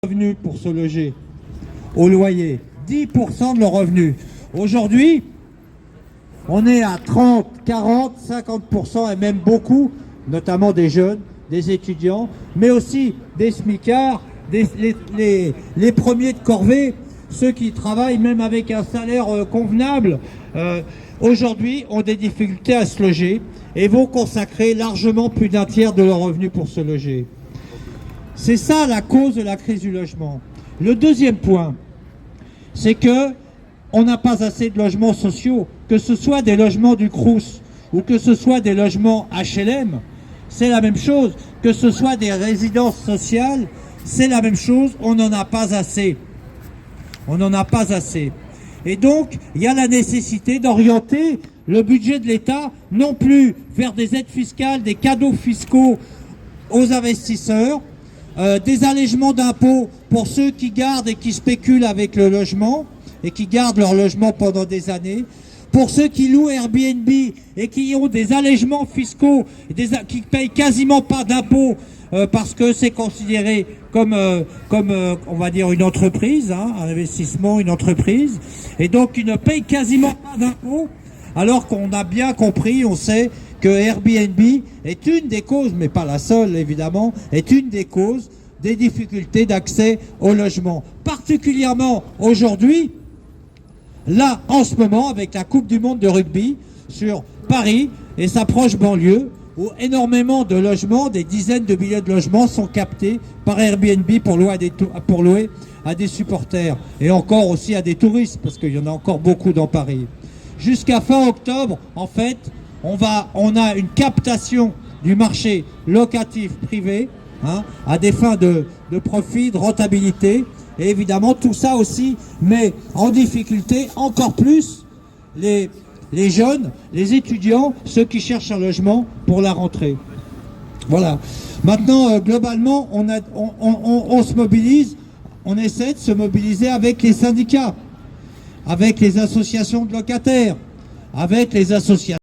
Revenus pour se loger, au loyer, 10% de leurs revenus. Aujourd'hui, on est à 30, 40, 50% et même beaucoup, notamment des jeunes, des étudiants, mais aussi des smicards, les premiers de corvée, ceux qui travaillent même avec un salaire convenable, aujourd'hui ont des difficultés à se loger et vont consacrer largement plus d'un tiers de leurs revenus pour se loger. C'est ça la cause de la crise du logement. Le deuxième point, c'est que on n'a pas assez de logements sociaux, que ce soit des logements du Crous ou que ce soit des logements HLM, c'est la même chose, que ce soit des résidences sociales, c'est la même chose, on n'en a pas assez. On n'en a pas assez. Et donc, il y a la nécessité d'orienter le budget de l'État, non plus vers des aides fiscales, des cadeaux fiscaux aux investisseurs, des allègements d'impôts pour ceux qui gardent et qui spéculent avec le logement et qui gardent leur logement pendant des années, pour ceux qui louent Airbnb et qui ont des allègements fiscaux, qui payent quasiment pas d'impôts parce que c'est considéré comme on va dire une entreprise, hein, un investissement, une entreprise, et donc ils ne payent quasiment pas d'impôts, alors qu'on a bien compris, on sait que Airbnb est une des causes, mais pas la seule évidemment, est une des causes des difficultés d'accès au logement. Particulièrement aujourd'hui, là en ce moment, avec la Coupe du Monde de rugby sur Paris et sa proche banlieue, où énormément de logements, des dizaines de milliers de logements sont captés par Airbnb pour louer à des supporters et encore aussi à des touristes, parce qu'il y en a encore beaucoup dans Paris. Jusqu'à fin octobre, en fait, on a une captation du marché locatif privé, hein, à des fins de profit, de rentabilité. Et évidemment, tout ça aussi met en difficulté encore plus les jeunes, les étudiants, ceux qui cherchent un logement pour la rentrée. Voilà. Maintenant, globalement, on se mobilise, on essaie de se mobiliser avec les syndicats, avec les associations de locataires, avec les associations